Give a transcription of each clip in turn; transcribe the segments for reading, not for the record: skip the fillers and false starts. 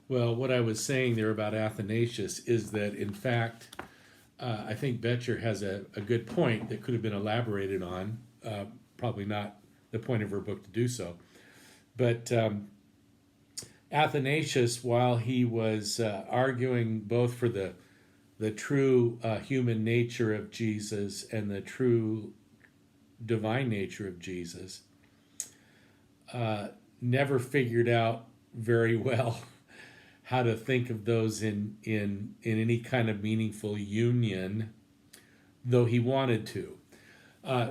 Well, what I was saying there about Athanasius is that, in fact, I think Betcher has a good point that could have been elaborated on. Probably not the point of her book to do so. But Athanasius, while he was arguing both for the true human nature of Jesus and the true divine nature of Jesus, never figured out very well how to think of those in any kind of meaningful union, though he wanted to.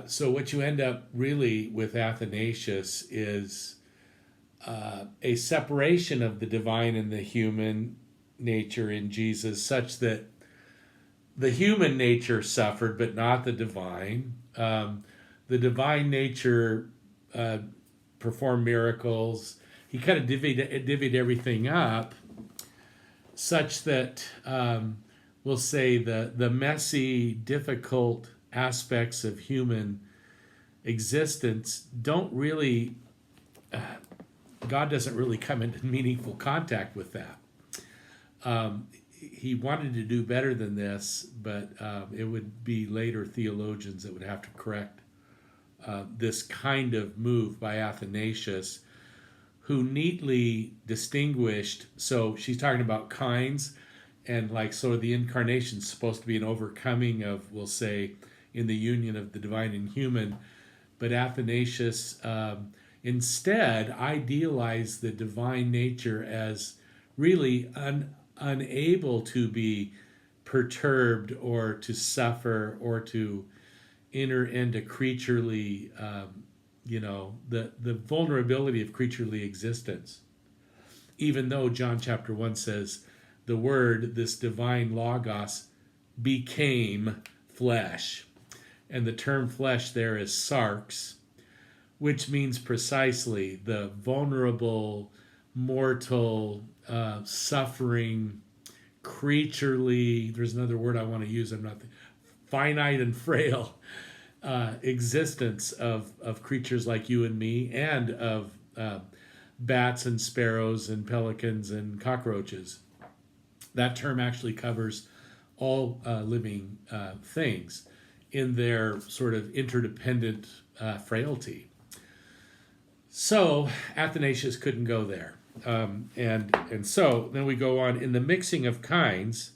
So what you end up really with Athanasius is a separation of the divine and the human nature in Jesus, such that the human nature suffered, but not the divine. The divine nature performed miracles. He kind of divvied everything up, such that we'll say the messy, difficult aspects of human existence don't really, God doesn't really come into meaningful contact with that. He wanted to do better than this, but it would be later theologians that would have to correct this kind of move by Athanasius, who neatly distinguished. So she's talking about kinds, and like, so the incarnation is supposed to be an overcoming of, we'll say, in the union of the divine and human, but Athanasius instead idealized the divine nature as really unable to be perturbed or to suffer or to enter into creaturely, the vulnerability of creaturely existence. Even though John chapter 1 says the Word, this divine Logos, became flesh. And the term flesh there is sarx, which means precisely the vulnerable, mortal, suffering, creaturely, there's another word I want to use, finite and frail existence of creatures like you and me, and of bats and sparrows and pelicans and cockroaches. That term actually covers all living things in their sort of interdependent frailty. So Athanasius couldn't go there. And so then we go on in the mixing of kinds.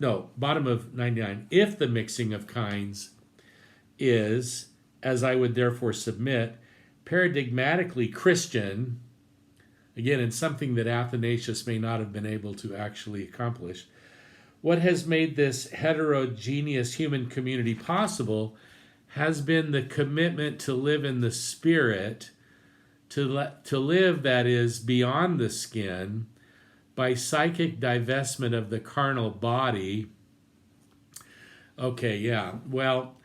No, bottom of 99. If the mixing of kinds is, as I would therefore submit, paradigmatically Christian, again, in something that Athanasius may not have been able to actually accomplish, what has made this heterogeneous human community possible has been the commitment to live in the Spirit, to live, that is, beyond the skin, by psychic divestment of the carnal body. Okay, yeah. Well,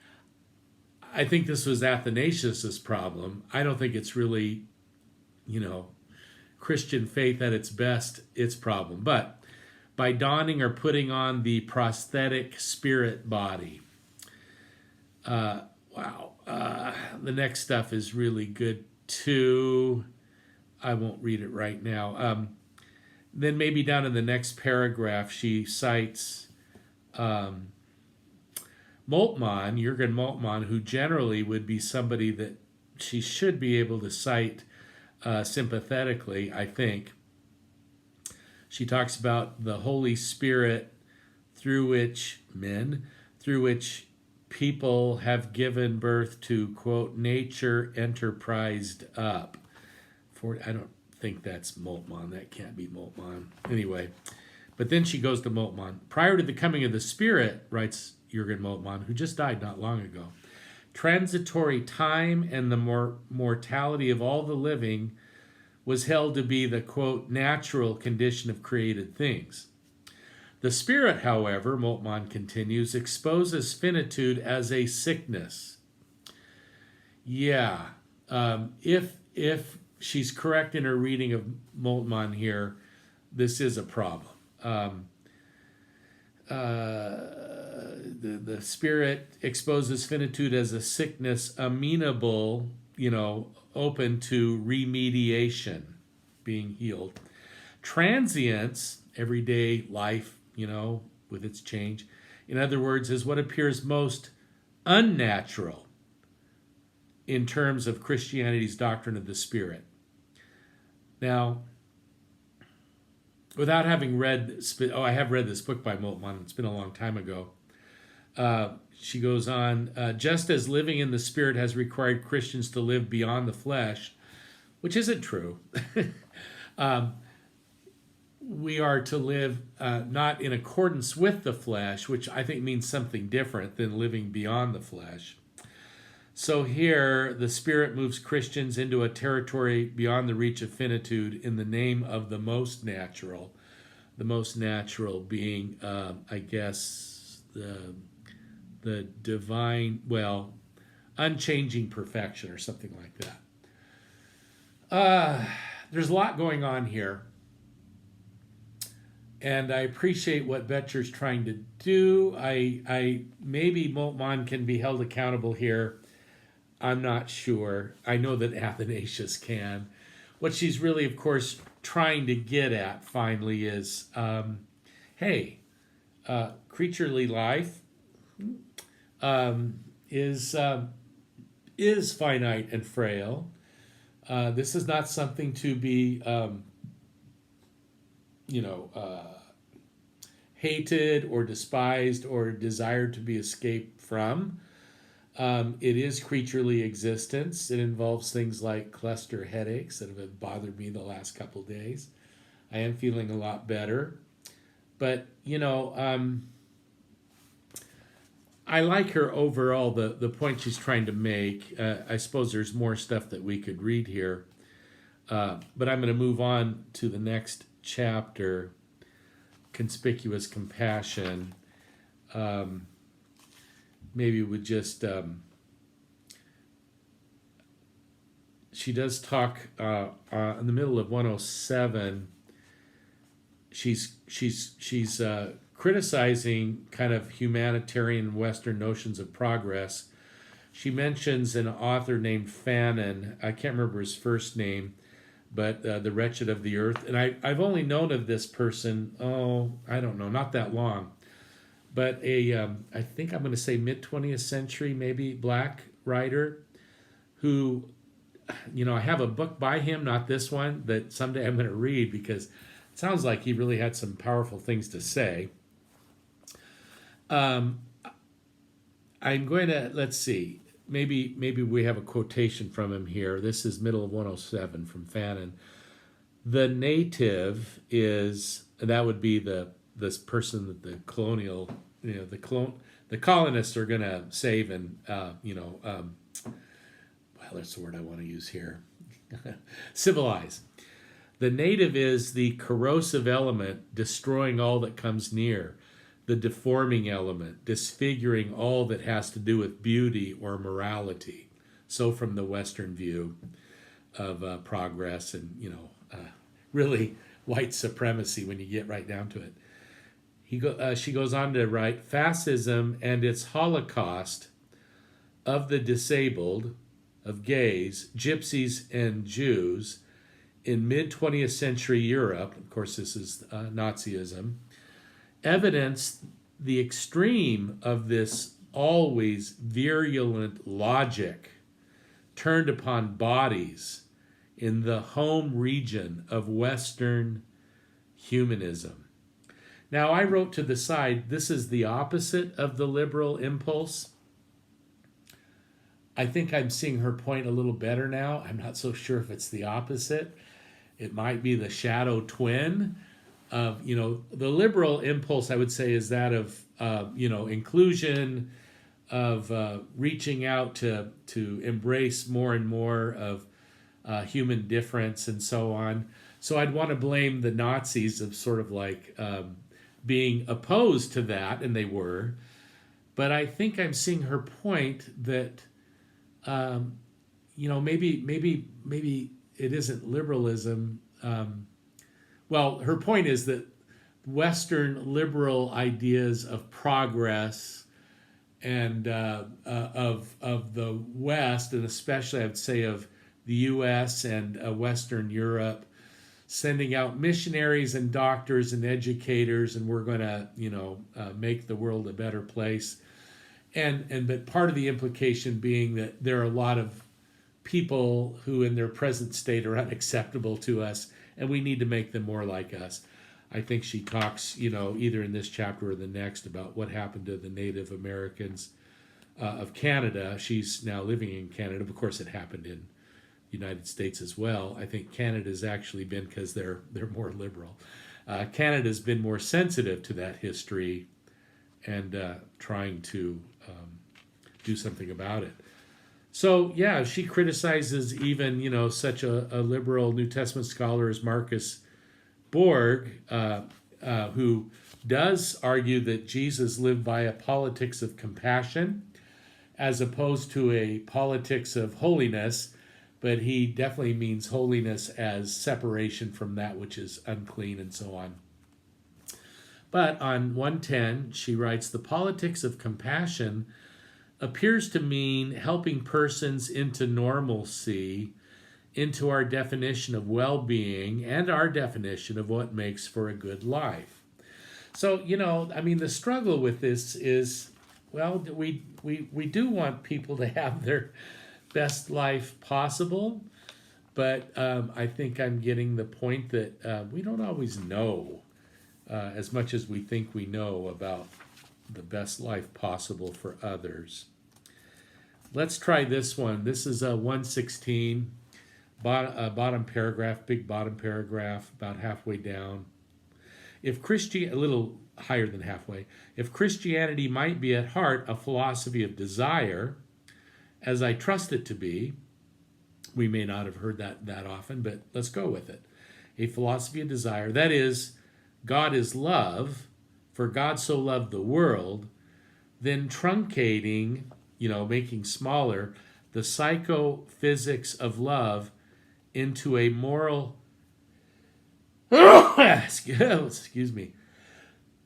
I think this was Athanasius's problem. I don't think it's really, Christian faith at its best, its problem. But by donning or putting on the prosthetic spirit body. Wow. The next stuff is really good too. I won't read it right now. Then maybe down in the next paragraph, she cites Moltmann, Jürgen Moltmann, who generally would be somebody that she should be able to cite sympathetically, I think. She talks about the Holy Spirit through which people have given birth to, quote, nature enterprised up. I don't think that's Moltmann. That can't be Moltmann. Anyway, but then she goes to Moltmann. Prior to the coming of the Spirit, writes Jürgen Moltmann, who just died not long ago, transitory time and the mortality of all the living was held to be the, quote, natural condition of created things. The Spirit, however, Moltmann continues, exposes finitude as a sickness. Yeah, if she's correct in her reading of Moltmann here, this is a problem. The Spirit exposes finitude as a sickness amenable, open to remediation, being healed. Transience, everyday life, with its change, in other words, is what appears most unnatural in terms of Christianity's doctrine of the Spirit. Now, without having read, I have read this book by Moltmann, it's been a long time ago. She goes on, just as living in the Spirit has required Christians to live beyond the flesh, which isn't true. We are to live not in accordance with the flesh, which I think means something different than living beyond the flesh. So here, the Spirit moves Christians into a territory beyond the reach of finitude in the name of the most natural. The most natural being, I guess, the divine, unchanging perfection or something like that. There's a lot going on here. And I appreciate what Betcher's trying to do. I maybe Moltmann can be held accountable here. I'm not sure. I know that Athanasius can. What she's really, of course, trying to get at finally is, creaturely life is finite and frail. This is not something to be hated or despised or desired to be escaped from. It is creaturely existence. It involves things like cluster headaches that have bothered me the last couple days. I am feeling a lot better. But, I like her overall, the point she's trying to make. I suppose there's more stuff that we could read here. But I'm going to move on to the next chapter, Conspicuous Compassion. Maybe we just she does talk in the middle of 107. She's criticizing kind of humanitarian Western notions of progress. She mentions an author named Fanon. I can't remember his first name, but The Wretched of the Earth. And I've only known of this person, I don't know, not that long. But I think I'm going to say mid-20th century, maybe, black writer who, I have a book by him, not this one, that someday I'm going to read because it sounds like he really had some powerful things to say. I'm going to, let's see, maybe we have a quotation from him here. This is middle of 107 from Fanon. The native is, that would be this person that the colonial, the colonists are going to save and, that's the word I want to use here, civilize. The native is the corrosive element destroying all that comes near, the deforming element, disfiguring all that has to do with beauty or morality. So from the Western view of progress and, really white supremacy when you get right down to it. She goes on to write, fascism and its holocaust of the disabled, of gays, gypsies, and Jews in mid-20th century Europe, of course this is Nazism, evidenced the extreme of this always virulent logic turned upon bodies in the home region of Western humanism. Now, I wrote to the side, this is the opposite of the liberal impulse. I think I'm seeing her point a little better now. I'm not so sure if it's the opposite. It might be the shadow twin of, the liberal impulse, I would say, is that of, inclusion, of reaching out to embrace more and more of human difference and so on. So I'd want to blame the Nazis of sort of like being opposed to that, and they were. But I think I'm seeing her point that, maybe it isn't liberalism. Her point is that Western liberal ideas of progress and of the West, and especially I would say of the U.S. and Western Europe, sending out missionaries and doctors and educators, and we're going to, make the world a better place. But part of the implication being that there are a lot of people who in their present state are unacceptable to us, and we need to make them more like us. I think she talks, either in this chapter or the next, about what happened to the Native Americans of Canada. She's now living in Canada. Of course, it happened in the United States as well. I think Canada's actually been, because they're more liberal, Canada's been more sensitive to that history and trying to do something about it. So, yeah, she criticizes even, such a liberal New Testament scholar as Marcus Borg, who does argue that Jesus lived by a politics of compassion as opposed to a politics of holiness, but he definitely means holiness as separation from that which is unclean and so on. But on 110, she writes, the politics of compassion appears to mean helping persons into normalcy, into our definition of well-being and our definition of what makes for a good life. So, the struggle with this is, well, we do want people to have their best life possible, but I think I'm getting the point that we don't always know as much as we think we know about the best life possible for others. Let's try this one. This is 116, bottom paragraph, big bottom paragraph, about halfway down. A little higher than halfway. If Christianity might be at heart a philosophy of desire, as I trust it to be, we may not have heard that often, but let's go with it. A philosophy of desire, that is, God is love, for God so loved the world, then truncating, making smaller, the psychophysics of love into a moral, excuse me,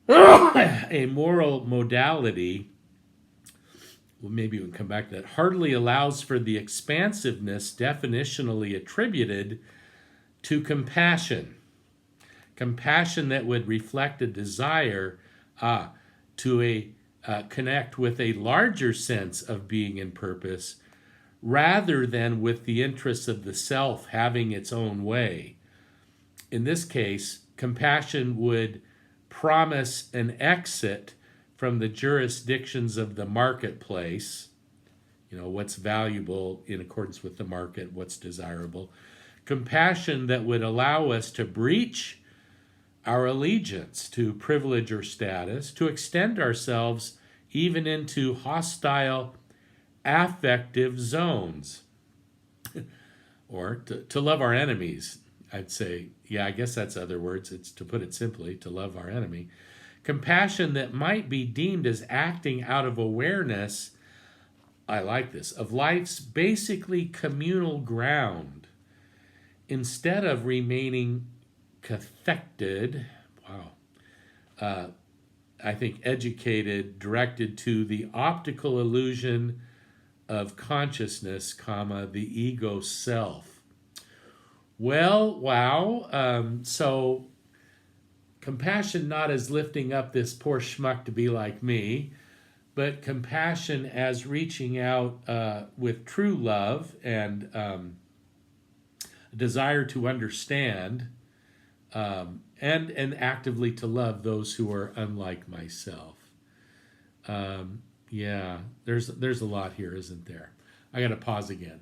a moral modality, well, maybe we can come back to that, hardly allows for the expansiveness definitionally attributed to compassion. Compassion that would reflect a desire to connect with a larger sense of being and purpose, rather than with the interests of the self having its own way. In this case, compassion would promise an exit from the jurisdictions of the marketplace, what's valuable in accordance with the market, what's desirable. Compassion that would allow us to breach our allegiance to privilege or status, to extend ourselves even into hostile affective zones, or to love our enemies. I'd say, I guess that's other words. It's, to put it simply, to love our enemy. Compassion that might be deemed as acting out of awareness, I like this, of life's basically communal ground, instead of remaining cathected, I think educated, directed to the optical illusion of consciousness, the ego self. Well, wow. So compassion not as lifting up this poor schmuck to be like me, but compassion as reaching out with true love and a desire to understand, and actively to love those who are unlike myself. There's a lot here, isn't there? I got to pause again.